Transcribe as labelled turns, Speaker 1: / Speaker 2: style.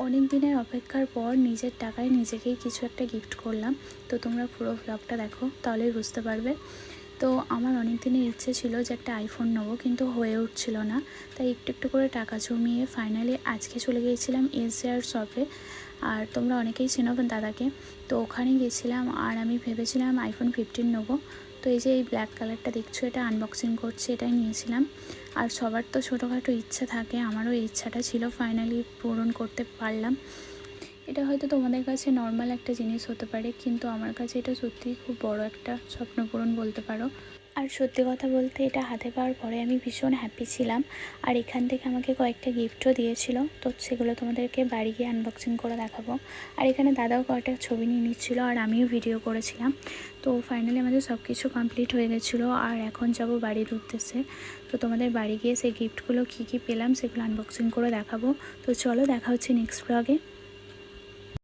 Speaker 1: অনেক দিনের অপেক্ষার পর নিজের টাকায় নিজেকেই কিছু একটা গিফট করলাম। তো তোমরা পুরো ভ্লগটা দেখো, তাহলেই বুঝতে পারবে। তো আমার অনেক দিনের ইচ্ছে ছিল যে একটা আইফোন নেবো, কিন্তু হয়ে উঠছিল না। তাই একটু একটু করে টাকা জমিয়ে ফাইনালি আজকে চলে গিয়েছিলাম এসজেআর শপে। আর তোমরা অনেকেই চেনো দাদাকে। তো ওখানে গেছিলাম আর আমি ভেবেছিলাম আইফোন 15 নেবো। তো এই যে এই ব্ল্যাক কালারটা দেখছো, এটা আনবক্সিং করছি, এটাই নিয়েছিলাম। আর সবার তো ছোটোখাটো ইচ্ছা থাকে, আমারও এই ইচ্ছাটা ছিল, ফাইনালি পূরণ করতে পারলাম। এটা হয়তো তোমাদের কাছে নর্মাল একটা জিনিস হতে পারে, কিন্তু আমার কাছে এটা সত্যিই খুব বড় একটা স্বপ্ন পূরণ বলতে পারো। আর সত্যি কথা বলতে এটা হাতে পাওয়ার পরে আমি ভীষণ হ্যাপি ছিলাম। আর এখান থেকে আমাকে কয়েকটা গিফটও দিয়েছিল, তো সেগুলো তোমাদেরকে বাড়ি গিয়ে আনবক্সিং করে দেখাবো। আর এখানে দাদাও কয়েকটা ছবি নিয়ে নিচ্ছিলো আর আমিও ভিডিও করেছিলাম। তো ফাইনালি আমাদের সব কিছু কমপ্লিট হয়ে গেছিলো আর এখন যাব বাড়ির উদ্দেশ্যে। তো তোমাদের বাড়ি গিয়ে সেই গিফটগুলো কী কী পেলাম সেগুলো আনবক্সিং করে দেখাবো। তো চলো, দেখা হচ্ছে নেক্সট ব্লগে।